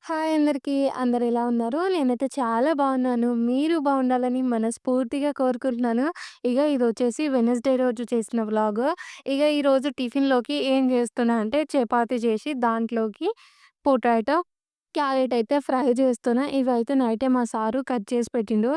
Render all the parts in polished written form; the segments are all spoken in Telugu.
హాయ్ అందరికీ. అందరెలా ఉన్నారు? నేనైతే చాలా బాగున్నాను. మీరు బాగుండాలని మనస్ఫూర్తిగా కోరుకుంటున్నాను. ఇదొచ్చేసి వెడ్నెస్‌డే రోజు చేసిన వ్లాగు. ఈరోజు టిఫిన్‌లోకి ఏం చేస్తున్నా అంటే చపాతీ చేసి దాంట్లోకి పొటాటో, క్యారెట్ అయితే ఫ్రై చేస్తున్నా. ఇవైతే నైటే మా సారు కట్ చేసి పెట్టిండు.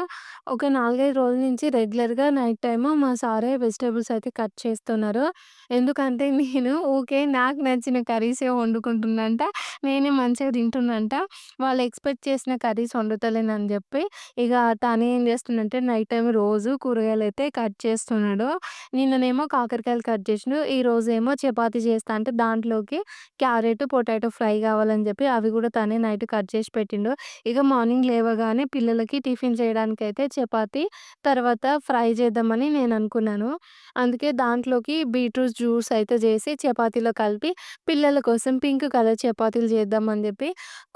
ఒక 4, 5 రోజుల నుంచి రెగ్యులర్‌గా నైట్ టైము మా సారే వెజిటబుల్స్ అయితే కట్ చేస్తున్నారు. ఎందుకంటే నేను ఊకే నాకు నచ్చిన కర్రీసే వండుకుంటున్నంట. నేనే మంచిగా తింటున్నంట. వాళ్ళు ఎక్స్‌పెక్ట్ చేసిన కర్రీస్ వండుతలేనని జెప్పి, ఇగ తనేం జేస్తుండంటే నైట్ టైమ్ రోజు కూరగాయలైతే కట్ చేస్తున్నాడు. నిన్ననేమో కాకరకాయలు కట్ జేసిండు. ఈరోజేమో చపాతీ చేస్తా అంటే దాంట్లోకి క్యారెట్, పొటాటో ఫ్రై గావాలని జెప్పి అవి గూడా తనే నైట్ కట్ చేసి పెట్టిండు. మార్నింగ్ లేవగానే పిల్లలకి టిఫిన్ చేయడానికైతే చపాతీ, తర్వాత ఫ్రై చేద్దామని నేననుకున్నాను. అందుకే దాంట్లోకి బీట్రూట్ జ్యూస్ అయితే జేసి చపాతీలో కలిపి పిల్లల కోసం పింక్ కలర్ చపాతీలు చేద్దామని జెప్పి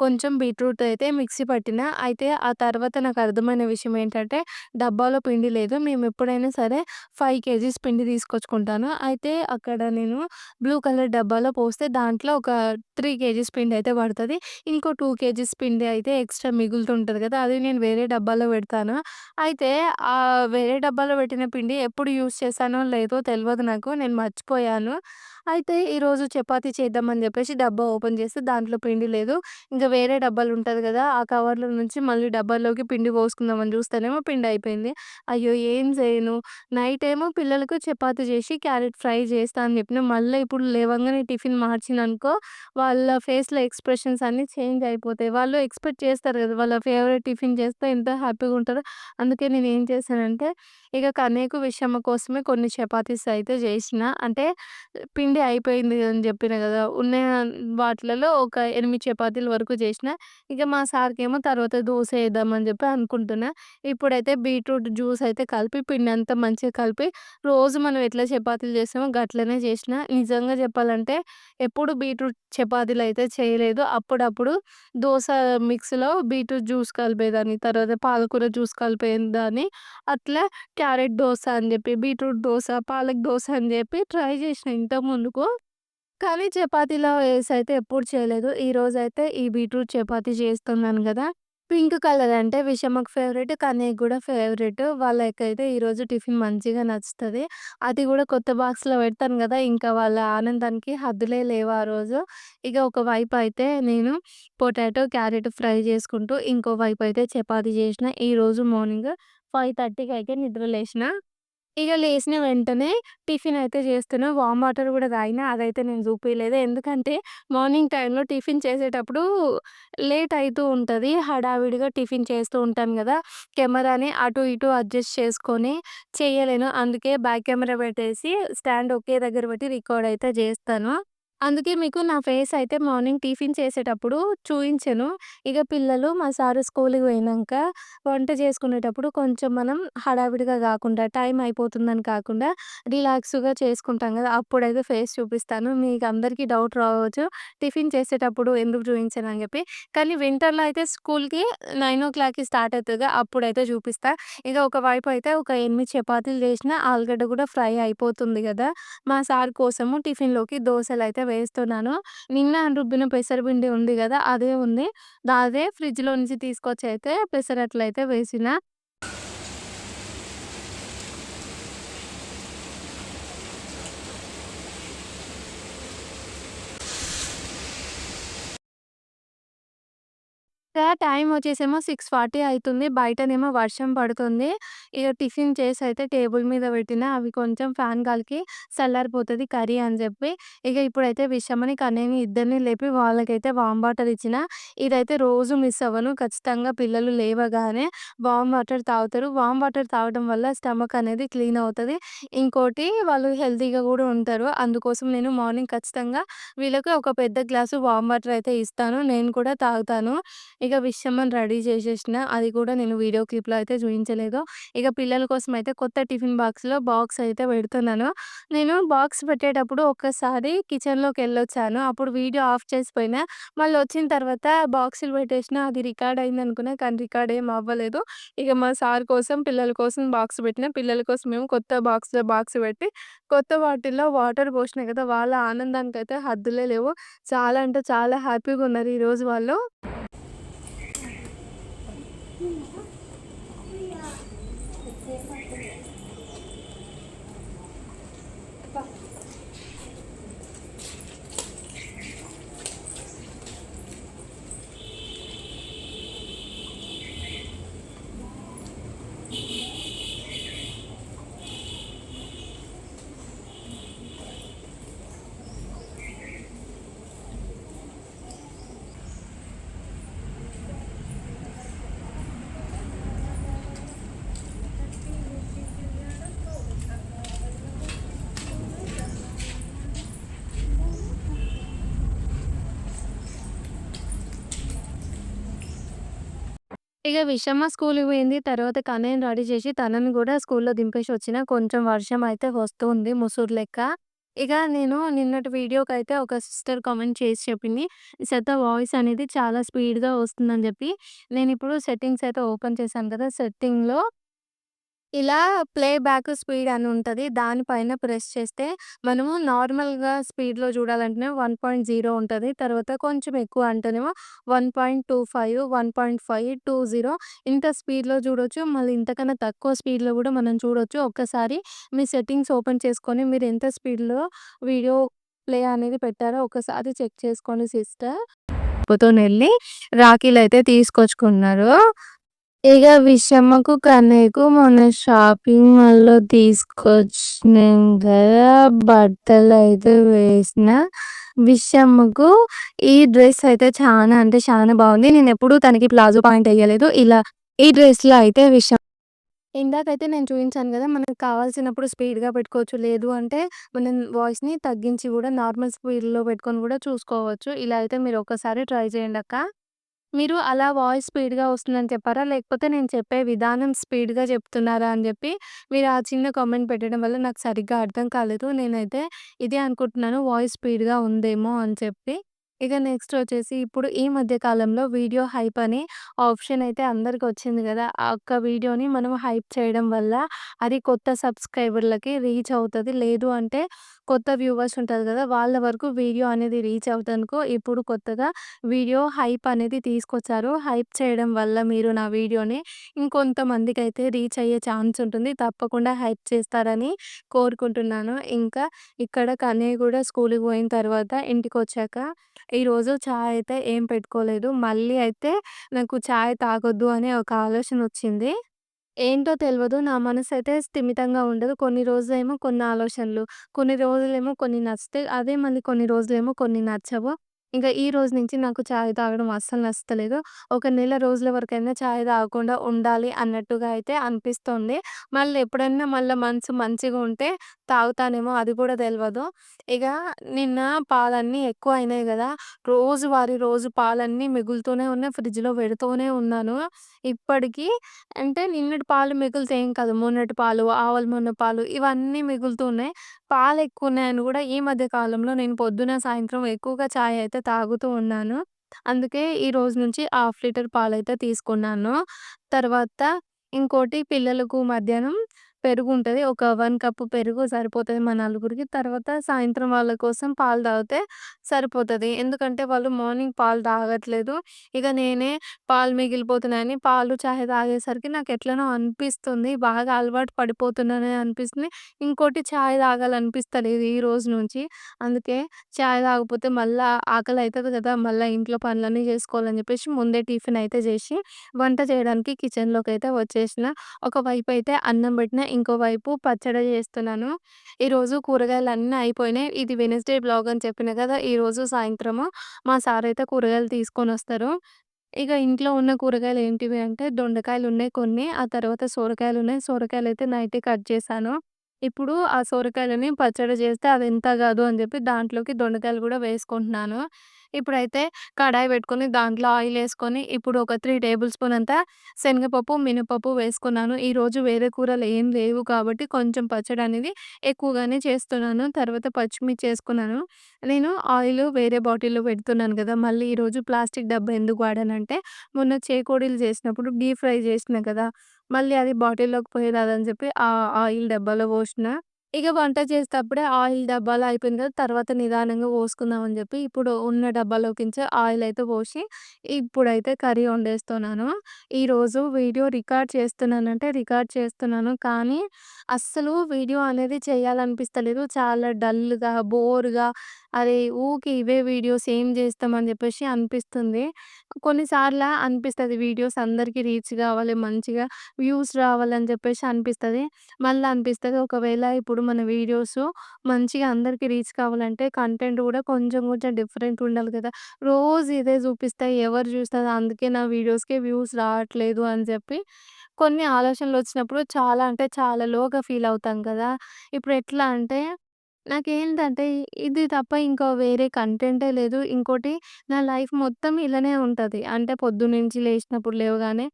కొంచెం బీట్రూట్ అయితే మిక్సీ పట్టినా. అయితే ఆ తర్వాత నాకర్థమైన విషయం ఏంటంటే డబ్బాలో పిండి లేదు. మేమెప్పుడైనా సరే 5 కేజీస్ పిండి తీసుకొచ్చుకుంటాను. అయితే అక్కడ నేను బ్లూ కలర్ డబ్బాలో పోస్తే దాంట్లో ఒక 3 కేజీస్ పిండయితే పడతది. ఇంకో 2 కేజీస్ పిండి అయితే ఎక్స్‌ట్రా మిగులుతుంటది కదా! అది నేను వేరే డబ్బాలో పెడతాను. అయితే వేరే డబ్బాలో పెట్టిన పిండి ఎప్పుడు యూజ్ చేశానో లేదో తెలవదు నాకు. నేను మర్చిపోయాను. అయితే ఈరోజు చపాతీ చేద్దామని జెప్పేసి డబ్బా ఓపెన్ చేస్తే దాంట్లో పిండి లేదు. ఇంక వేరే డబ్బాలుంటది గదా! ఆ కవర్‌లో నుంచి మళ్ళీ డబ్బాలోకి పిండి పోసుకుందామని చూస్తేనేమో పిండయిపోయింది. అయ్యో! ఏం చేయను? నైటేమో పిల్లలకు చపాతీ చేసి క్యారెట్ ఫ్రై చేస్తా అని చెప్పిన. మళ్ళా ఇప్పుడు లేవంగానే టిఫిన్ మార్చిననుకో వాళ్ళ ఫేస్‌లో ఎక్స్‌ప్రెషన్స్ అన్నీ చేంజ్ అయిపోతాయి. వాళ్ళు ఎక్స్‌పెక్ట్ చేస్తారు గదా! వాళ్ళ ఫేవరెట్ టిఫిన్ చేస్తే ఎంత హ్యాపీగుంటారో. అందుకే నేనేం చేశానంటే ఇగ కన్నయ్యకు, విషయమ్మ కోసమే కొన్ని చపాతీస్ అయితే చేసిన. అంటే పిండి అయిపోయింది అని జెప్పిన గదా! ఉన్న వాటిలలో ఒక 8 చపాతీల వరకు చేసిన. ఇక మా సార్‌కేమో తర్వాత దోస ఏద్దామని జెప్పి అనుకుంటున్నా. ఇప్పుడైతే బీట్రూట్ జ్యూస్ అయితే కలిపి పిండంతా మంచిగా కలిపి రోజు మనం ఎట్లా చపాతీలు చేస్తామో గట్లనే చేసిన. నిజంగా చెప్పాలంటే ఎప్పుడు బీట్రూట్ చపాతీలయితే చేయలేదు. అప్పుడప్పుడు దోస మిక్స్‌లో బీట్రూట్ జ్యూస్ కలిపేదాన్ని. తర్వాత పాలకూర జ్యూస్ కలిపేదాన్ని. అట్లా క్యారెట్ దోస అని జెప్పి, బీట్రూట్ దోస, పాలక్ దోస అని జెప్పి ట్రై జేషిన ఇంతకు ముందుకు. కానీ చపాతీలో ఏసయితే ఎప్పుడు చేయలేదు. ఈరోజైతే ఈ బీట్రూట్ చపాతీ చేస్తున్నాను గదా! పింక్ కలర్ అంటే విషమ్మకి ఫేవరెట్, కన్నయ్యకి గూడా ఫేవరెట్. వాళ్ళకైతే ఈరోజు టిఫిన్ మంచిగా నచ్చుతది. అది గూడా కొత్త బాక్స్‌లో పెడతాను గదా! ఇంకా వాళ్ళ ఆనందానికి హద్దులే లేవు ఆ రోజు. ఇక ఒకవైపయితే నేను పొటాటో, క్యారెట్ ఫ్రై చేసుకుంటూ, ఇంకో వైపయితే చపాతీ చేషిన. ఈరోజు మార్నింగ్ 5:30కి అయితే నిద్ర లేషిన. ఇగ లేసిన వెంటనే టిఫినయితే జేస్తున్నా. వామ్ వాటర్ గూడా తాగినా. అదైతే నేను జూపియలేదు. ఎందుకంటే, మార్నింగ్ టైమ్‌లో టిఫిన్ చేసేటప్పుడు లేట్ అయితూ ఉంటది. హడావిడిగా టిఫిన్ చేస్తూ ఉంటాను గదా! కెమెరాని అటు ఇటు అడ్జస్ట్ చేసుకొని చెయ్యలేను. అందుకే బ్యాక్ కెమెరా పెట్టేసి స్టాండ్ ఒకే దగ్గర పెట్టి రికార్డ్ అయితే జేస్తాను. అందుకే మీకు నా ఫేస్ అయితే మార్నింగ్ టిఫిన్ చేసేటప్పుడు చూయించను. ఇగ పిల్లలు, మా సారు స్కూలుకి పోయినంక వంట చేసుకునేటప్పుడు కొంచెం మనం హడావిడిగా గాకుండా, టైం అయిపోతుందని కాకుండా రిలాక్స్‌గా చేసుకుంటాం గదా! అప్పుడైతే ఫేస్ చూపిస్తాను. మీకందరికీ డౌట్ రావచ్చు. టిఫిన్ చేసేటప్పుడు ఎందుకు చూయించనని జెప్పి. కానీ వింటర్‌లో అయితే స్కూల్‌కి 9:00కి స్టార్ట్ అయితదిగా అప్పుడైతే చూపిస్తా. ఇగ ఒకవైపు అయితే ఒక 8 చపాతీలు చేసినా, ఆలుగడ్డ గూడా ఫ్రై అయిపోతుంది గదా! మా సార్ కోసము టిఫిన్‌లోకి దోసలైతే వేస్తున్నాను. నిన్న రుబ్బిన పెసరపిండి ఉంది గదా! అదే ఉంది. అదే ఫ్రిడ్జ్‌లో నుంచి తీసుకొచ్చి అయితే పెసరట్లయితే వేసిన. టైమొచ్చేసేమో 6:40 అయితుంది. బయటనేమో వర్షం పడుతుంది. ఇగ టిఫిన్ చేసైతే టేబుల్ మీద పెట్టినా. అవి కొంచెం ఫ్యాన్ గాలికి చల్లారిపోతది కర్రీ అని జెప్పి. ఇగ ఇప్పుడైతే విషమని, కన్నయ్యని ఇద్దరిని లేపి వాళ్ళకైతే వామ్ వాటర్ ఇచ్చినా. ఇదైతే రోజు మిస్ అవ్వను. ఖచ్చితంగా పిల్లలు లేవగానే వామ్ వాటర్ తాగుతారు. వామ్ వాటర్ తాగడం వల్ల స్టమక్ అనేది క్లీన్ అవుతది. ఇంకోటి వాళ్ళు హెల్తీగా గూడా ఉంటారు. అందుకోసం నేను మార్నింగ్ ఖచ్చితంగా వీళ్ళకి ఒక పెద్ద గ్లాసు వామ్ వాటర్ అయితే ఇస్తాను. నేను కూడా తాగుతాను. ఇక విషమని రెడీ చేసేసిన. అది కూడా నేను వీడియో క్లిప్‌లో అయితే చూయించలేదు. ఇక పిల్లల కోసం అయితే కొత్త టిఫిన్ బాక్స్‌లో బాక్స్ అయితే పెడుతున్నాను. నేను బాక్స్ పెట్టేటప్పుడు ఒక్కసారి కిచెన్‌లోకెళ్ళొచ్చాను. అప్పుడు వీడియో ఆఫ్ చేసిపోయినా. మళ్ళొచ్చిన తర్వాత బాక్సులు పెట్టేసినా. అది రికార్డ్ అయిందనుకున్నా. కానీ రికార్డ్ ఏమి అవ్వలేదు. ఇక మా సార్ కోసం, పిల్లల కోసం బాక్స్ పెట్టినా. పిల్లల కోసమేమో కొత్త బాక్స్‌లో బాక్స్ పెట్టి, కొత్త బాటిల్‌లో వాటర్ పోషినా కదా! వాళ్ళ ఆనందానికైతే హద్దులే లేవు. చాలా అంటే చాలా హ్యాపీగున్నారు ఈరోజు వాళ్ళు. ఇగ విషమ స్కూల్‌కి పోయింది. తర్వాత కన్నయ్యని రెడీ చేసి తనని గూడా స్కూల్‌లో దింపేసొచ్చిన. కొంచెం వర్షం అయితే వస్తుంది ముసురు లెక్క. ఇగ నేను నిన్నటి వీడియోకైతే ఒక సిస్టర్ కామెంట్ చేసి చెప్పింది. "శ్రద్ధ వాయిస్ అనేది చాలా స్పీడ్‌గా వస్తుందని" జెప్పి. నేనిప్పుడు సెట్టింగ్స్ అయితే ఓపెన్ చేశాను కదా! సెట్టింగ్‌లో ఇలా ప్లే బ్యాక్ స్పీడ్ అని ఉంటది. దాని పైన ప్రెస్ చేస్తే మనము నార్మల్‌గా స్పీడ్‌లో చూడాలంటేనేమో 1.0 ఉంటది. తర్వాత కొంచెం ఎక్కువ అంటేనేమో 1.25, 1.5, 20 ఇంత స్పీడ్‌లో చూడొచ్చు. మళ్ళీ ఇంతకన్నా తక్కువ స్పీడ్‌లో గూడా మనం చూడొచ్చు. ఒక్కసారి మీ సెట్టింగ్స్ ఓపెన్ చేసుకొని మీరు ఎంత స్పీడ్‌లో వీడియో ప్లే అనేది పెట్టారో ఒకసారి చెక్ చేసుకోండి సిస్టర్. పాపతోనెళ్ళి రాఖీలైతే తీసుకొచ్చుకున్నారు. ఇగ విషమ్మకు, కన్నయ్యకు మొన్న షాపింగ్ మాల్‌లో తీసుకొచ్చినాం గదా! బట్టలైతే వేసిన. విషమ్మకు ఈ డ్రెస్ అయితే చానా అంటే చానా బావుంది. నేనెప్పుడూ తనకి ప్లాజో పాయింట్ ఎయ్యలేదు. ఇలా ఈ డ్రెస్‌లో అయితే ఇందాకైతే నేను చూయించాను గదా! మనకు కావాల్సినప్పుడు స్పీడ్‌గా పెట్టుకోవచ్చు. లేదు అంటే మనం వాయిస్‌ని తగ్గించి గూడా నార్మల్ స్పీడ్‌లో పెట్టుకొని గూడా చూసుకోవచ్చు. ఇలా అయితే మీరు ఒక్కసారి ట్రై చేయండక్క. మీరు అలా వాయిస్ స్పీడ్‌గా వస్తుందని చెప్పారా? లేకపోతే నేను చెప్పే విధానం స్పీడ్‌గా చెప్తున్నారా అని జెప్పి మీరు ఆ చిన్న కామెంట్ పెట్టడం వల్ల నాకు సరిగ్గా అర్థం కాలేదు. నేనైతే ఇదే అనుకుంటున్నాను వాయిస్ స్పీడ్‌గా ఉందేమో అని చెప్పి. ఇక నెక్స్ట్ వచ్చేసి ఇప్పుడు ఈ మధ్య కాలంలో వీడియో హైప్ అని ఆప్షన్ అయితే అందరికొచ్చింది గదా! ఆ ఒక్క వీడియోని మనం హైప్ చేయడం వల్ల అది కొత్త సబ్‌స్క్రైబర్‌లకి రీచ్ అవుతది. లేదు అంటే కొత్త వ్యూవర్స్ ఉంటది గదా! వాళ్ళ వరకు వీడియో అనేది రీచ్ అవుతనుకో ఇప్పుడు కొత్తగా వీడియో హైప్ అనేది తీసుకొచ్చారు. హైప్ చేయడం వల్ల మీరు నా వీడియోని ఇంకొంతమందికైతే రీచ్ అయ్యే ఛాన్స్ ఉంటుంది. తప్పకుండా హైప్ చేస్తారని కోరుకుంటున్నాను. ఇంకా ఇక్కడ కన్నయ్య గూడా స్కూలుకి పోయిన తర్వాత ఇంటికొచ్చాక ఈరోజు చాయ్ అయితే ఏం పెట్టుకోలేదు. మళ్ళీ అయితే నాకు చాయ్ తాగొద్దు అనే ఒక ఆలోచనొచ్చింది. ఏంటో తెలవదు. నా మనసయితే స్థిమితంగా ఉండదు. కొన్ని రోజులేమో కొన్ని ఆలోచనలు, కొన్ని రోజులేమో కొన్ని నచ్చుతాయి. అదే మళ్ళీ కొన్ని రోజులేమో కొన్ని నచ్చవు. ఇంకా ఈ రోజు నుంచి నాకు చాయ్ తాగడం అస్సలు నచ్చుతలేదు. ఒక నెల రోజుల వరకైనా చాయ్ తాగకుండా ఉండాలి అన్నట్టుగా అయితే అనిపిస్తోంది. మళ్ళీ ఎప్పుడన్నా మళ్ళా మనసు మంచిగా ఉంటే తాగుతానేమో అది కూడా తెలవదు. ఇక నిన్న పాలన్నీ ఎక్కువ అయినాయి గదా! రోజు పాలన్నీ మిగులుతూనే ఉన్నాయి. ఫ్రిడ్జ్‌లో పెడుతూనే ఉన్నాను. ఇప్పటికి అంటే నిన్నటి పాలు మిగిలితే ఏం కాదు. మొన్నటి పాలు, ఆవుల మొన్న పాలు ఇవన్నీ మిగులుతూ ఉన్నాయి. పాలెక్కువున్నాయని గూడా ఈ మధ్య కాలంలో నేను పొద్దున, సాయంత్రం ఎక్కువగా చాయ్ అయితే తాగుతూ ఉన్నాను. అందుకే ఈ రోజు నుంచి హాఫ్ లీటర్ పాలైతే తీసుకున్నాను. తర్వాత ఇంకోటి పిల్లలకు మధ్యాహ్నం పెరుగుంటది. ఒక 1 కప్పు పెరుగు సరిపోతది మా నలుగురికి. తర్వాత సాయంత్రం వాళ్ళ కోసం పాలు తాగితే సరిపోతది. ఎందుకంటే వాళ్ళు మార్నింగ్ పాలు తాగట్లేదు. ఇక నేనే పాలు మిగిలిపోతున్నాయని పాలు, చాయ్ తాగేసరికి నాకెట్లనో అనిపిస్తుంది. బాగా అలవాటు పడిపోతున్నానని అనిపిస్తుంది. ఇంకోటి చాయ్ తాగాలనిపిస్తలేదు ఈ రోజు నుంచి. అందుకే చాయ్ తాగకపోతే మళ్ళా ఆకలైతది గదా! మళ్ళా ఇంట్లో పనులన్నీ జేసుకోవాలని జెప్పేసి ముందే టిఫిన్ అయితే జేసి, వంట చేయడానికి కిచెన్‌లోకైతే వచ్చేసిన. ఒకవైపయితే అన్నం బెట్టిన, ఇంకోవైపు పచ్చడి జేస్తున్నాను. ఈరోజు కూరగాయలన్నీ అయిపోయినాయి. ఇది వెడ్నెస్‌డే వ్లాగ్ అని చెప్పిన గదా! ఈరోజు సాయంత్రము మా సారయితే కూరగాయలు తీసుకొనొస్తారు. ఇక ఇంట్లో ఉన్న కూరగాయలు ఏంటివి అంటే దొండకాయలున్నాయి కొన్ని. ఆ తర్వాత సొరకాయలున్నాయి. సొరకాయలైతే నైటే కట్ చేశాను. ఇప్పుడు ఆ సొరకాయలని పచ్చడి చేస్తే అదెంత కాదు అని చెప్పి దాంట్లోకి దొండకాయలు గూడా వేసుకుంటున్నాను. ఇప్పుడైతే కడాయి పెట్టుకొని దాంట్లో ఆయిలేసుకొని ఇప్పుడు ఒక 3 టేబుల్ స్పూన్ అంతా శనగపప్పు, మినపప్పు వేసుకున్నాను. ఈరోజు వేరే కూరలేం లేవు కాబట్టి కొంచెం పచ్చడనేది ఎక్కువగానే చేస్తున్నాను. తర్వాత పచ్చిమిర్చి ఏసుకున్నాను. నేను ఆయిలు వేరే బాటిల్‌లో పెడుతున్నాను గదా! మళ్ళీ ఈరోజు ప్లాస్టిక్ డబ్బా ఎందుకు వాడానంటే, మొన్న చేకోడీలు చేసినప్పుడు డీప్ ఫ్రై చేసినా కదా! మళ్ళీ అది బాటిల్‌లోకి పోయేరాదని చెప్పి ఆ ఆయిల్ డబ్బాలో పోషిన. ఇగ వంట చేసేటప్పుడే ఆయిల్ డబ్బాలో అయిపోయింది కదా! తర్వాత నిదానంగా పోసుకుందాం అని జెప్పి, ఇప్పుడు ఉన్న డబ్బాలోకించి ఆయిలయితే పోసి, ఇప్పుడైతే కర్రీ వండేస్తున్నాను. ఈరోజు వీడియో రికార్డ్ చేస్తున్నానంటే రికార్డ్ చేస్తున్నాను. కానీ, అస్సలు వీడియో అనేది చేయాలనిపిస్తలేదు. చాలా డల్‌గా, బోర్‌గా అరే! ఊకే ఇవే వీడియోస్ ఏం జేస్తామని జెప్పేసి అనిపిస్తుంది. కొన్నిసార్ల అనిపిస్తది వీడియోస్ అందరికి రీచ్ గావాలి, మంచిగా వ్యూస్ రావాలని జెప్పేసి అనిపిస్తది. మళ్ళా అనిపిస్తది ఒకవేళ ఇప్పుడు మన వీడియోసు మంచిగా అందరికి రీచ్ కావాలంటే కంటెంట్ గూడా కొంచెం కొంచెం డిఫరెంట్ ఉండాలి కదా! రోజు ఇదే చూపిస్తే ఎవరు చూస్తారు? అందుకే నా వీడియోస్‌కి వ్యూస్ రావట్లేదు అని చెప్పి కొన్ని ఆలోచనలొచ్చినప్పుడు చాలా అంటే చాలా లోగా ఫీల్ అవుతాం కదా! ఇప్పుడు ఎట్లా అంటే నాకేంటంటే ఇది తప్ప ఇంకో వేరే కంటెంటే లేదు. ఇంకోటి నా లైఫ్ మొత్తం ఇలానే ఉంటది. అంటే పొద్దున్నుంచి లేసినప్పుడు లేవగానే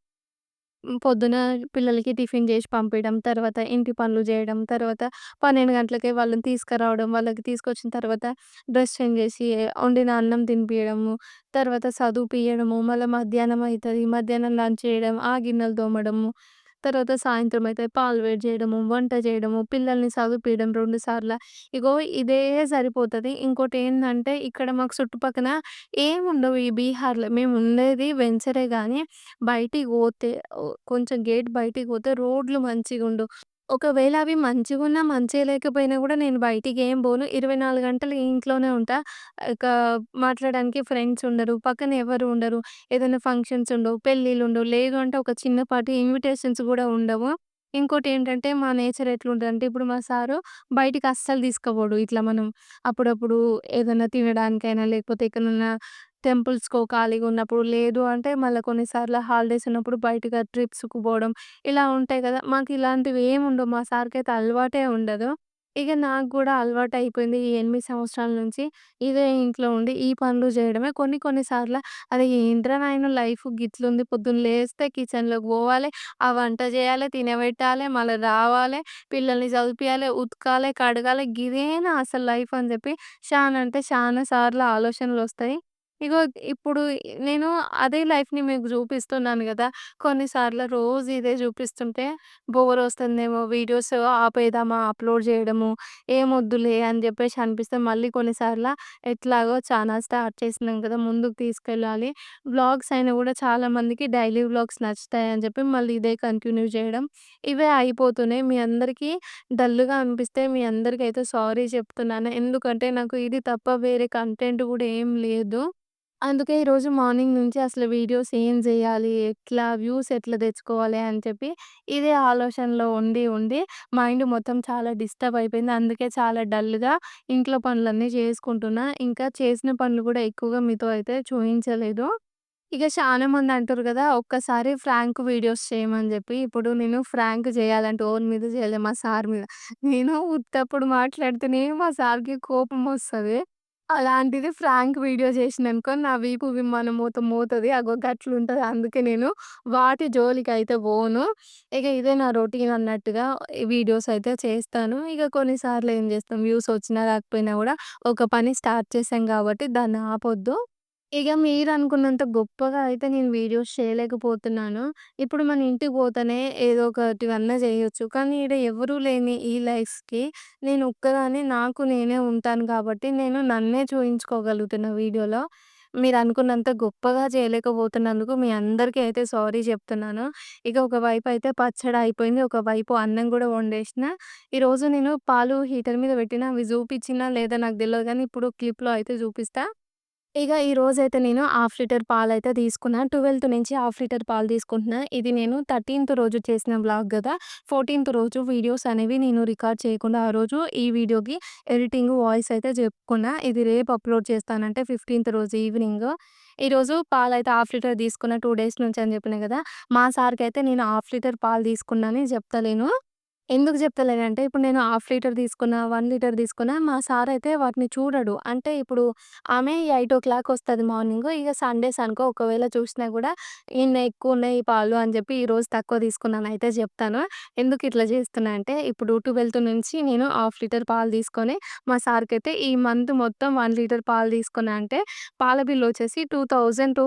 పొద్దున పిల్లలకి టిఫిన్ జేసి పంపియడం, తర్వాత ఇంటి పనులు జేయడం, తర్వాత 12 గంటలకే వాళ్ళని తీసుకురావడం, వాళ్ళకి తీసుకొచ్చిన తర్వాత డ్రెస్ చేంజ్ జేసి వండిన అన్నం తినిపియడము, తర్వాత చదువుపియడము, మళ్ళా మధ్యాహ్నం అయితది. మధ్యాహ్నం లంచ్ చేయడం, ఆ గిన్నెలు తోమడము, తర్వాత సాయంత్రం అయితే పాలు వేడి జేయడము, వంట జేయడము, పిల్లల్ని చదివిపియడం 2 సార్ల. ఇగో ఇదే సరిపోతది. ఇంకోటేందంటే ఇక్కడ మాకు చుట్టుపక్కన ఏముండవు ఈ బీహార్‌లో. మేముండేది వెంచరే గానీ బయటికి పోతే కొంచెం గేట్ బయటికి పోతే రోడ్లు మంచిగుండవు. ఒకవేళ అవి మంచిగున్నా, మంచిగా లేకపోయినా గూడా నేను బయటికేం పోను. 24 గంటలు ఇంట్లోనే ఉంటా. ఇక మాట్లాడడానికి ఫ్రెండ్స్ ఉండరు. పక్కన ఎవరు ఉండరు. ఏదైనా ఫంక్షన్స్ ఉండవు, పెళ్ళిళ్ళుండవు. లేదు అంటే ఒక చిన్నపాటి ఇన్విటేషన్స్ గూడా ఉండవు. ఇంకోటేంటంటే మా నేచర్ ఎట్లుంటదంటే ఇప్పుడు మా సారు బయటికి అస్సలు తీసుకపోడు. ఇట్లా మనం అప్పుడప్పుడు ఏదన్నా తినడానికైనా లేకపోతే ఎక్కడన్నా టెంపుల్స్‌కో ఖాళీగా ఉన్నప్పుడు, లేదు అంటే మళ్ళా కొన్నిసార్లు హాలిడేస్ ఉన్నప్పుడు బయటకి ట్రిప్స్‌కి పోవడం, ఇలా ఉంటాయి కదా! మాకు ఇలాంటివి ఏమి ఉండవు. మా సార్‌కైతే అలవాటే ఉండదు. ఇక నాకు గూడా అలవాటయిపోయింది. ఈ 8 సంవత్సరాల నుంచి ఇదే ఇంట్లో ఉండి ఈ పనులు చేయడమే. కొన్ని కొన్ని సార్లు అరే ఏంట్రా నాయన లైఫ్ గిట్లుంది. పొద్దున్న లేస్తే కిచెన్‌లోకి పోవాలి, ఆ వంట చేయాలి, తినబెట్టాలే, మళ్ళా రావాలే, పిల్లల్ని చదివిపియాలే, ఉతకాలే, కడగాలే గిదేనా అసలు లైఫ్ అని చెప్పి చానా అంటే చానా సార్లు ఆలోచనలొస్తాయి. ఇగో ఇప్పుడు నేను అదే లైఫ్‌ని మీకు జూపిస్తున్నాను గదా! కొన్నిసార్లు రోజు ఇదే జూపిస్తుంటే బోరొస్తుందేమో, వీడియోస్ ఆపేద్దామా అప్‌లోడ్ జేయడము, ఏమొద్దులే అని జెప్పేసి అనిపిస్తే మళ్ళీ కొన్నిసార్ల ఎట్లాగో ఛానెల్ స్టార్ట్ చేసినాం కదా! ముందుకు తీసుకెళ్ళాలి. వ్లాగ్స్ అయినా గూడా చాలామందికి డైలీ వ్లాగ్స్ నచ్చుతాయని జెప్పి మళ్ళీ ఇదే కంటిన్యూ జేయడం. ఇవే అయిపోతున్నాయి. మీ అందరికీ డల్‌గా అనిపిస్తే మీ అందరికైతే సారీ చెప్తున్నాను. ఎందుకంటే నాకు ఇది తప్ప వేరే కంటెంట్ గూడా ఏం లేదు. అందుకే ఈరోజు మార్నింగ్ నుంచి అసలు వీడియోస్ ఏం జేయాలి? ఎట్లా వ్యూస్ ఎట్లా తెచ్చుకోవాలి? అని చెప్పి ఇదే ఆలోచనలో ఉండి, ఉండి మైండ్ మొత్తం చాలా డిస్టర్బ్ అయిపోయింది. అందుకే చాలా డల్‌గా ఇంట్లో పనులన్నీ చేసుకుంటున్నా. ఇంకా చేసిన పనులు గూడా ఎక్కువగా మీతో అయితే చూయించలేదు. ఇక చాలా మంది అంటుర్రు గదా! ఒక్కసారి ఫ్రాంక్ వీడియోస్ చేయమని జెప్పి. ఇప్పుడు నేను ఫ్రాంక్ జేయాలంటే ఓన్ మీద జేయలే మా సార్ మీద. నేను ఉత్తప్పుడు మాట్లాడితేనే మా సార్‌కి కోపమొస్తది. అలాంటిది ఫ్రాంక్ వీడియో జేసిననుకో నా వీపు విమానం మూత మోతది. అగో గట్లుంటది. అందుకే నేను వాటి జోలికైతే బోను. ఇక ఇదే నా రొటీన్ అన్నట్టుగా ఈ వీడియోస్ అయితే చేస్తాను. ఇక కొన్నిసార్లు ఏం జేస్తాం వ్యూస్ వచ్చినా రాకపోయినా గూడా ఒక పని స్టార్ట్ చేశాం గాబట్టి దాన్ని ఆపొద్దు. ఇగ మీరనుకున్నంత గొప్పగా అయితే నేను వీడియోస్ చేయలేకపోతున్నాను. ఇప్పుడు మన ఇంటికి పోతేనే ఏదో ఒకటివన్నా జేయొచ్చు. కానీ ఈడ ఎవరు లేని ఈ లైఫ్‌కి నేను ఒక్కదాన్నే నాకు నేనే ఉంటాను కాబట్టి నేను నన్నే చూయించుకోగలుగుతున్నా వీడియోలో. మీరనుకున్నంత గొప్పగా చేయలేకపోతున్నందుకు మీ అందరికీ అయితే సారీ చెప్తున్నాను. ఇక ఒకవైపు అయితే పచ్చడి అయిపోయింది. ఒకవైపు అన్నం గూడా వండేసిన. ఈరోజు నేను పాలు హీటర్ మీద పెట్టినా అవి జూపిచ్చినా లేదా నాకు దెలవదు గానీ ఇప్పుడు క్లిప్‌లో అయితే జూపిస్తా. ఇగ ఈరోజైతే నేను హాఫ్ లీటర్ పాలైతే తీసుకున్నా. 12థ్ నుంచి హాఫ్ లీటర్ పాలు తీసుకుంటున్నా. ఇది నేను 13థ్ రోజు చేసిన వ్లాగ్ గదా! 14థ్ రోజు వీడియోస్ అనేవి నేను రికార్డ్ చేయకుండా ఆ రోజు ఈ వీడియోకి ఎడిటింగ్, వాయిస్ అయితే జెప్పుకున్నా. ఇది రేపు అప్‌లోడ్ చేస్తానంటే 15థ్ రోజు ఈవినింగ్. ఈరోజు పాలైతే హాఫ్ లీటర్ తీసుకున్న 2 డేస్ నుంచి అని చెప్పినా గదా! మా సార్‌కైతే నేను హాఫ్ లీటర్ పాలు తీసుకున్నానని చెప్తలేను. ఎందుకు చెప్తలేనంటే, ఇప్పుడు నేను హాఫ్ లీటర్ తీసుకున్నా, 1 లీటర్ తీసుకున్నా, మా సారయితే వాటిని చూడడు. అంటే ఇప్పుడు ఆమె 8:00 వస్తది మార్నింగు. ఇగ సండేస్ అనుకో ఒకవేళ చూసినా గూడా, "ఈయన ఎక్కువున్నాయి పాలు" అని చెప్పి ఈరోజు తక్కువ తీసుకున్నానయితే జెప్తాను. ఎందుకిట్లా జేస్తున్నా అంటే, ఇప్పుడు 12థ్ నుంచి నేను హాఫ్ లీటర్ పాలు తీసుకొని, మా సార్‌కైతే ఈ మంత్ మొత్తం 1 లీటర్ పాలు తీసుకున్నా అంటే, పాల బిల్లొచ్చేసి 2200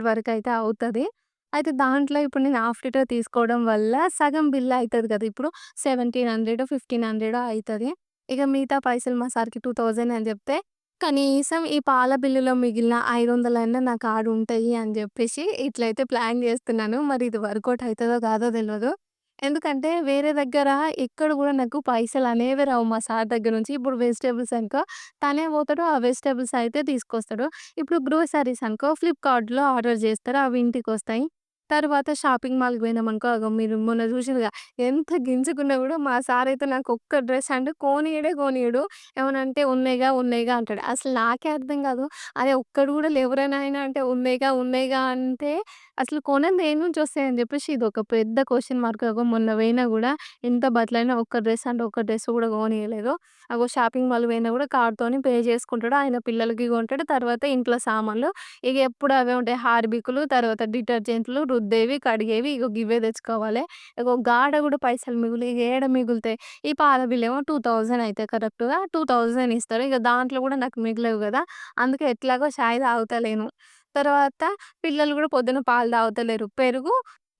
వరకైతే అవుతది. అయితే దాంట్లో ఇప్పుడు నేను హాఫ్ లీటర్ తీసుకోవడం వల్ల సగం బిల్ అయితది కదా! ఇప్పుడు 1700 1500 అయితది. ఇక మిగతా పైసలు మా సార్‌కి 2000 అని చెప్తే, కనీసం ఈ పాల బిల్లులో మిగిలిన 500 నా కాడ ఉంటాయి అని చెప్పేసి ఇట్లయితే ప్లాన్ చేస్తున్నాను. మరి ఇది వర్కౌట్ అయితదో కాదో తెలవదు. ఎందుకంటే వేరే దగ్గర ఎక్కడ కూడా నాకు పైసలనేవి రావు మా సార్ దగ్గర నుంచి. ఇప్పుడు వెజిటబుల్స్ అనుకో తనే పోతాడు. ఆ వెజిటబుల్స్ అయితే తీసుకొస్తాడు. ఇప్పుడు గ్రోసరీస్ అనుకో ఫ్లిప్‌కార్ట్‌లో ఆర్డర్ చేస్తారు. అవి ఇంటికొస్తాయి. తర్వాత షాపింగ్ మాల్‌కి పోయినామనుకో అగో మీరు మొన్న చూసిర్రుగా ఎంత గింజుకున్నా గూడా మా సారయితే నాకు ఒక్క డ్రెస్ అంటే కోనియడే కోనియడు. ఏమనంటే ఉన్నయిగా, ఉన్నయిగా అంటాడు. అసలు నాకే అర్థం కాదు. అరే ఒక్కటి గూడా లేవురా నాయనా అంటే ఉన్నయిగా, ఉన్నయిగా అంటే అసలు కొనంది ఏడ్నుంచి వస్తాయని చెప్పేసి ఇదొక పెద్ద క్వెషన్ మార్క్. అగో మొన్న పోయినా గూడా ఎంత బతిలాడినా ఒక్క డ్రెస్ అంటే ఒక్క డ్రెస్ గూడా కొనియలేదు. అగో షాపింగ్ మాల్ పోయినా గూడా కార్డ్‌తోని పే చేసుకుంటాడు. ఆయన పిల్లలకి కొంటాడు. తర్వాత ఇంట్లో సామాన్లు ఇగ ఎప్పుడు అవే ఉంటాయి. హార్పికులు, తర్వాత డిటర్జెంట్లు, రుద్దేవి, కడిగేవి ఇగో గివ్వే తెచ్చుకోవాలి. ఇగో గాడ గూడా పైసలు ఇగ ఏడ మిగులుతాయి. ఈ పాల బిల్లేమో 2000 అయితాయి కరెక్ట్‌గా. 2000 ఇస్తారు. ఇగ దాంట్లో గూడా నాకు మిగలవు గదా! అందుకే ఎట్లాగో చాయ్ తాగుతలేను. తర్వాత పిల్లలు గూడా పొద్దున పాలు తాగుతలేరు. పెరుగు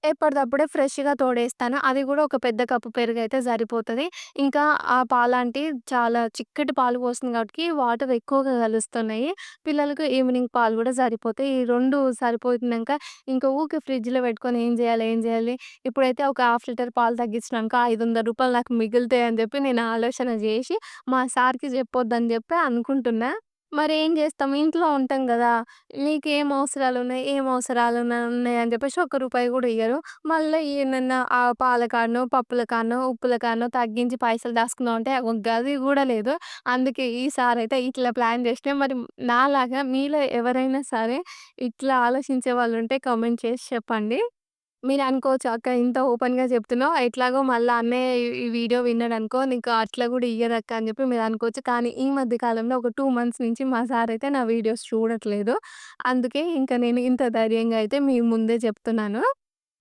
ఎప్పటిదప్పుడే ఫ్రెష్‌గా తోడేస్తాను. అది గూడా ఒక పెద్ద కప్పు పెరుగైతే సరిపోతది. ఇంకా ఆ పాలంటి చాలా చిక్కటి పాలు పోస్తుంది గాబట్టికి వాటర్ ఎక్కువగా కలుస్తున్నాయి. పిల్లలకి ఈవినింగ్ పాలు గూడా సరిపోతాయి. ఈ 2 సరిపోయినంక ఇంక ఊకే ఫ్రిడ్జ్‌లో పెట్టుకొని ఏం జేయాలి? ఏం జేయాలి? ఇప్పుడైతే ఒక హాఫ్ లీటర్ పాలు తగ్గించినానుకో రూ. 500 నాకు మిగులుతాయని జెప్పి నేను ఆలోచన జేసి మా సార్‌కి జెప్పొద్దని జెప్పి అనుకుంటున్నా. మరేం జేస్తాం? ఇంట్లో ఉంటాం గదా! నీకేం అవసరాలున్నాయి? ఏం అవసరాలున్నాయని జెప్పేసి ఒక్క రూపాయి గూడా ఇయ్యరు. మళ్ళా ఏనన్నా పాల కాడనో, పప్పుల కాడనో, ఉప్పుల కాడనో తగ్గించి పైసలు దాసుకుందాం అంటే గది గూడా లేదు. అందుకే ఈసారైతే ఇట్లా ప్లాన్ జేసినా మరి నాలాగా మీలో ఎవరైనా సరే ఇట్లా ఆలోచించే వాళ్ళుంటే కామెంట్ చేసి చెప్పండి. మీరనుకోవచ్చు, "అక్క ఇంత ఓపెన్‌గా చెప్తున్నావు. ఎట్లాగో మళ్ళా అన్నయ్య ఈ వీడియో విన్నాడనుకో, నీకు అట్లా గూడా ఇయ్యరక్క" అని చెప్పి మీరనుకోవచ్చు. కానీ ఈ మధ్య కాలంలో ఒక 2 మంత్స్ నుంచి మా సారయితే నా వీడియోస్ చూడట్లేదు. అందుకే ఇంక నేను ఇంత ధైర్యంగా అయితే మీ ముందే చెప్తున్నాను.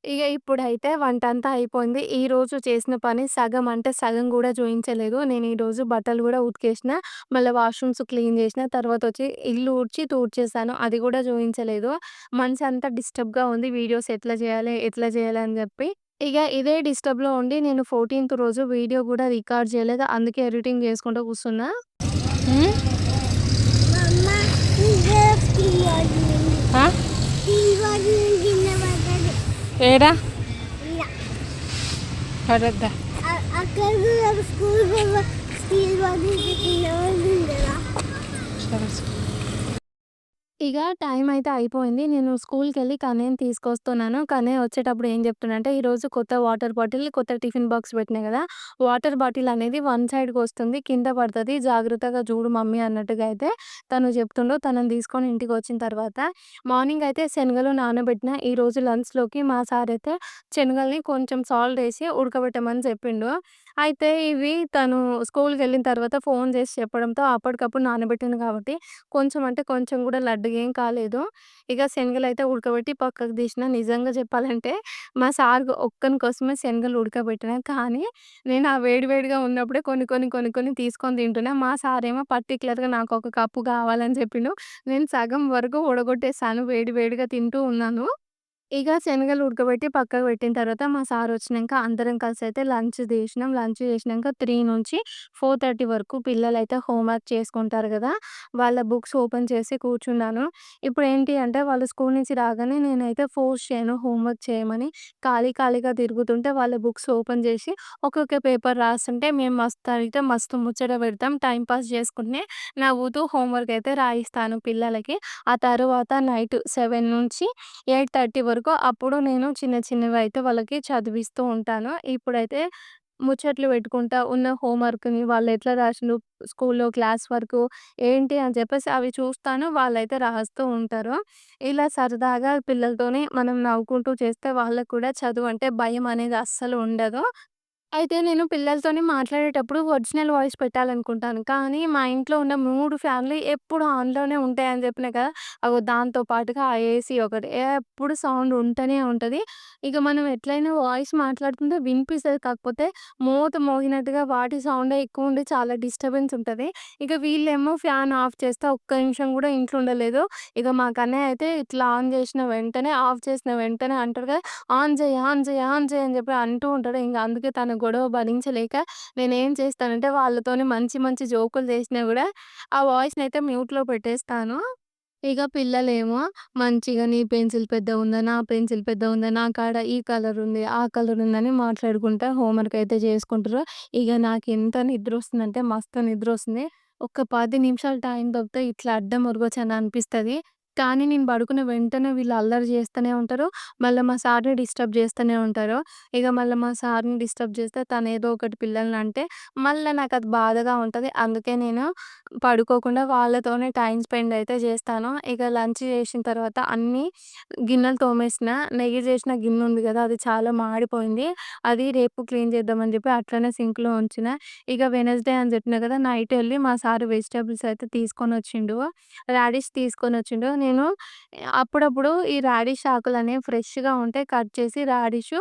ఇగ ఇప్పుడైతే వంటంతా అయిపోయింది. ఈరోజు చేసిన పని సగం అంటే సగం గూడా చూయించలేదు. నేను ఈరోజు బట్టలు గూడా ఉతికేసిన, మళ్ళా వాష్‌రూమ్స్ క్లీన్ జేసిన, తర్వాతొచ్చి ఇల్లు ఊడ్చి, తూడ్చేసాను. అది గూడా చూయించలేదు. మనసంతా డిస్టర్బ్‌గా ఉంది. వీడియోస్ ఎట్లా జేయాలి, ఎట్లా జేయాలి అని జెప్పి. ఇగ ఇదే డిస్టర్బ్‌లో ఉండి నేను 14థ్ రోజు వీడియో గూడా రికార్డ్ జేయలేదు. అందుకే ఎడిటింగ్ జేసుకుంటూ కూసున్నా. హ్మ్. మమ్మ ఆ! కింద పడ్డది. ఏడా? ఇలా పడద్దా? అక్కడ కూడా స్కూల్ స్టీల్ బాటిల్ కింద పడింది కదా. సరే. ఇగ టైమయితే అయిపోయింది. నేను స్కూలుకెళ్ళి కన్నయ్యని తీసుకొస్తున్నాను. కన్నయ్య వచ్చేటప్పుడు ఏం చెప్తుండంటే, ఈరోజు కొత్త వాటర్ బాటిల్, కొత్త టిఫిన్ బాక్స్ పెట్టినా గదా! వాటర్ బాటిల్ అనేది వన్ సైడ్‌కొస్తుంది. కింద పడతది. జాగ్రత్తగా చూడు మమ్మీ అన్నట్టుగా అయితే తను చెప్తుండు. తనని తీసుకొని ఇంటికొచ్చిన తర్వాత మార్నింగ్ అయితే శనగలు నానబెట్టిన. ఈరోజు లంచ్‌లోకి మా సారయితే శనగల్ని కొంచెం సాల్ట్ ఏసి ఉడకబెట్టమని చెప్పిండు. అయితే ఇవి తను స్కూలుకెళ్ళిన తర్వాత ఫోను చేసి చెప్పడంతో అప్పటికప్పుడు నానబెట్టింది కాబట్టి కొంచెం అంటే కొంచెం గూడా లడ్డుగా ఏం కాలేదు. ఇక శనగలయితే ఉడకబెట్టి పక్కకు తీసిన. నిజంగా చెప్పాలంటే మా సార్ ఒక్కని కోసమే శనగలు ఉడకబెట్టినా. కానీ నేను ఆ వేడి వేడిగా ఉన్నప్పుడే కొన్ని తీసుకొని తింటున్నా. మా సారేమో పర్టిక్యులర్‌గా నాకొక కప్పు కావాలని చెప్పిండు. నేను సగం వరకు ఊడగొట్టేసాను. వేడి వేడిగా తింటూ ఉన్నాను. ఇక శనగలు ఉడకబెట్టి పక్కకు పెట్టిన తర్వాత మా సారొచ్చినంక అందరం కలిసయితే లంచ్ జేసినాం. లంచ్ జేసినంక 3-4:30 వరకు పిల్లలైతే హోంవర్క్ చేసుకుంటారు గదా! వాళ్ళ బుక్స్ ఓపెన్ చేసి కూర్చున్నాను. ఇప్పుడేంటి అంటే వాళ్ళు స్కూలు నుంచి రాగానే నేనైతే ఫోర్స్ చేయను హోంవర్క్ చేయమని. ఖాళీగా తిరుగుతుంటే వాళ్ళ బుక్స్ ఓపెన్ జేసి ఒక్కొక్క పేపర్ రాస్తుంటే మేము మస్తు ముచ్చట పెడతాం. టైమ్ పాస్ చేసుకుంటూనే నవ్వుతూ హోంవర్క్ అయితే రాయిస్తాను పిల్లలకి. ఆ తరువాత నైట్ 7-8:30 వరకు అప్పుడు నేను చిన్నవయితే వాళ్ళకి చదివిస్తూ ఉంటాను. ఇప్పుడైతే ముచ్చట్లు పెట్టుకుంటా ఉన్న హోంవర్క్‌ని వాళ్ళెట్లా రాశిండ్రు, స్కూల్లో క్లాస్ వర్కు ఏంటి అని చెప్పేసి అవి చూస్తాను. వాళ్ళైతే రాస్తూ ఉంటారు. ఇలా సరదాగా పిల్లలతోని మనం నవ్వుకుంటూ చేస్తే వాళ్ళకి కూడా చదువంటే భయం అనేది అస్సలు ఉండదు. అయితే నేను పిల్లలతోని మాట్లాడేటప్పుడు ఒరిజినల్ వాయిస్ పెట్టాలనుకుంటాను. కానీ మా ఇంట్లో ఉన్న 3 ఫ్యాన్‌లు ఎప్పుడు ఆన్‌లోనే ఉంటాయని చెప్పినా కదా! అగో దాంతో పాటుగా ఆ ఏసీ ఒకటి. ఎప్పుడు సౌండ్ ఉంటనే ఉంటది. ఇక మనం ఎట్లైనా వాయిస్ మాట్లాడుతుంటే వినిపిస్తది. కాకపోతే మోత మోగినట్టుగా వాటి సౌండే ఎక్కువుండి చాలా డిస్టర్బెన్స్ ఉంటది. ఇక వీళ్ళేమో ఫ్యాన్ ఆఫ్ చేస్తే ఒక్క నిమిషం కూడా ఇంట్లో ఉండలేదు. ఇక మా కన్నయ్య అయితే ఇట్లా ఆన్ చేసిన వెంటనే, ఆఫ్ చేసిన వెంటనే అంటారు కదా! ఆన్ చెయ్యి, ఆన్ చెయ్యి, ఆన్ చెయ్యి అని చెప్పి అంటూ ఉంటాడు. ఇంక అందుకే తన గొడవ భరించలేక నేనేం చేస్తానంటే వాళ్ళతోని మంచి మంచి జోకులు చేసినా గూడా ఆ వాయిస్‌నయితే మ్యూట్‌లో పెట్టేస్తాను. ఇక పిల్లలేమో మంచిగా నీ పెన్సిల్ పెద్దగుందా? నా పెన్సిల్ పెద్దగుందా? నా కాడ ఈ కలర్ ఉంది, ఆ కలర్ ఉందని మాట్లాడుకుంటా హోంవర్క్ అయితే చేసుకుంటారు. ఇగ నాకెంత నిద్రొస్తుందంటే మస్తు నిద్రొస్తుంది. ఒక 10 నిమిషాలు టైం దొరికితే ఇట్లా అడ్డం ఒరగొచ్చని అనిపిస్తది. కానీ నేను పడుకున్న వెంటనే వీళ్ళు అల్లరి చేస్తూనే ఉంటారు. మళ్ళా మా సార్‌ని డిస్టర్బ్ చేస్తూనే ఉంటారు. ఇగ మళ్ళా మా సార్‌ని డిస్టర్బ్ చేస్తే తనేదో ఒకటి పిల్లల్ని అంటే మళ్ళా నాకది బాధగా ఉంటది. అందుకే నేను పడుకోకుండా వాళ్ళతోనే టైమ్ స్పెండ్ అయితే జేస్తాను. ఇక లంచ్ చేసిన తర్వాత అన్నీ గిన్నెలు తోమేసిన. నెయ్యి చేసిన గిన్నుంది గదా! అది చాలా మాడిపోయింది. అది రేపు క్లీన్ చేద్దామని జెప్పి అట్లనే సింక్‌లో ఉంచిన. ఇక వెడ్నెస్‌డే అని జెప్పినా గదా! నైట్ ఎళ్లి మా సారు వెజిటబుల్స్ అయితే తీసుకొనొచ్చిండు. రాడిష్ తీసుకొనొచ్చిండు. నేను అప్పుడప్పుడు ఈ రాడిష్ ఆకులనేవి ఫ్రెష్‌గా ఉంటే కట్ చేసి రాడిషు,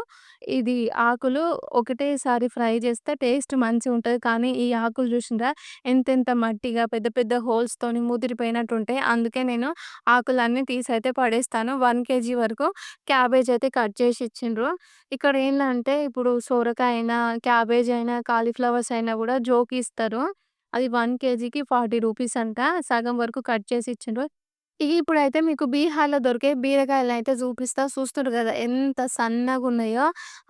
ఇది ఆకులు ఒకటేసారి ఫ్రై చేస్తే టేస్ట్ మంచిగుంటది. కానీ ఈ ఆకులు జూషిండ్రా ఎంతెంత మట్టిగా పెద్ద పెద్ద హోల్స్‌తోని ముదిరిపోయినట్టుంటాయి. అందుకే నేను ఆకులన్నీ తీసైతే పడేస్తాను. 1 కేజీ వరకు క్యాబేజ్ అయితే కట్ చేసి ఇచ్చిండ్రు. ఇక్కడేందంటే ఇప్పుడు సొరకాయ అయినా, క్యాబేజ్ అయినా, కాలీఫ్లవర్స్ అయినా గూడా జోకిస్తారు. అది 1 కేజీకి 40 రూపీస్ అంట. సగం వరకు కట్ చేసి ఇచ్చిండ్రు. ఇప్పుడైతే మీకు బీహార్‌లో దొరికే బీరకాయలనైతే చూపిస్తా. చూస్తుర్రు గదా! ఎంత సన్నగున్నయో.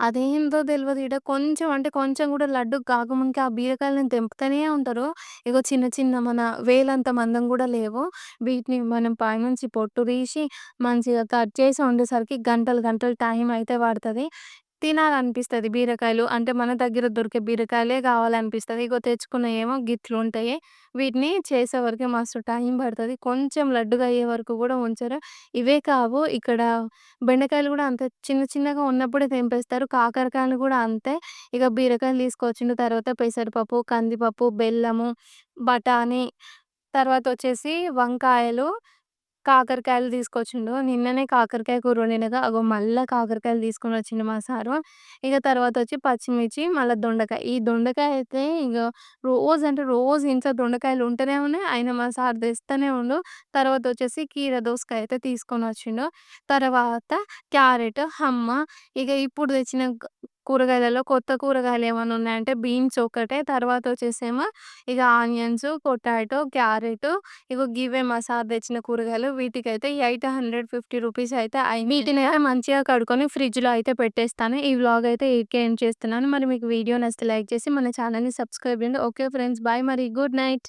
అదేందో తెలవదు ఈడ కొంచెం అంటే కొంచెం గూడా లడ్డుకి కాకముందుకే ఆ బీరకాయలను తెంపుతనే ఉంటారు. ఇగో చిన్న చిన్న మన వేలంత మందం గూడా లేవు. వీటిని మనం పైనుంచి పొట్టు తీసి మంచిగా కట్ చేసి వండేసరికి గంటలు గంటలు టైం అయితే పడతది. తినాలనిపిస్తది బీరకాయలు. అంటే మన దగ్గర దొరికే బీరకాయలే కావాలనిపిస్తది. ఇగో తెచ్చుకున్నయేమో గిట్లుంటయి. వీటిని చేసే వరకే మస్తు టైం పడతది. కొంచెం లడ్డుగా అయ్యే వరకు గూడా ఉంచరు. ఇవే కావు ఇక్కడ బెండకాయలు గూడా అంతే చిన్న చిన్నగా ఉన్నప్పుడే తెంపేస్తారు. కాకరకాయలు గూడా అంతే. ఇక బీరకాయలు తీసుకొచ్చిండు. తర్వాత పెసరపప్పు, కందిపప్పు, బెల్లము, బఠానీ, తర్వాతొచ్చేసి వంకాయలు, కాకరకాయలు తీసుకొచ్చిండు. నిన్ననే కాకరకాయ కూర వండినగా, అగో మళ్ళా కాకరకాయలు తీసుకొనొచ్చిండు మా సారు. ఇగ తర్వాతొచ్చి పచ్చిమిర్చి, మళ్ళా దొండకాయ. ఈ దొండకాయ అయితే ఇగ రోజంటే రోజు ఇంట్లో దొండకాయలు ఉంటనే ఉన్నాయి. అయినా మా సారు తెస్తనే ఉండు. తర్వాతొచ్చేసి కీర దోసకాయ అయితే తీసుకొనొచ్చిండు. తర్వాత క్యారెట్, హమ్మ. ఇగ ఇప్పుడు తెచ్చిన కూరగాయలలో కొత్త కూరగాయలేమన్నా ఉన్నాయంటే బీన్స్ ఒకటే. తర్వాతొచ్చేసేమో ఇగ ఆనియన్స్, పొటాటో, క్యారెట్, ఇగో గివే మా సార్ తెచ్చిన కూరగాయలు. వీటికైతే 850 రూపీస్ అయితే అయింది. వీటిని మంచిగా కడుక్కొని ఫ్రిడ్జ్‌లో అయితే పెట్టేస్తాను. ఈ వ్లాగ్ అయితే ఈడికే ఎండ్ చేస్తున్నాను. మరి మీకు వీడియో నచ్చితే లైక్ చేసి మన ఛానెల్‌ని సబ్స్క్రైబ్ చేయండి. ఓకే ఫ్రెండ్స్, బాయ్ మరి. Good night.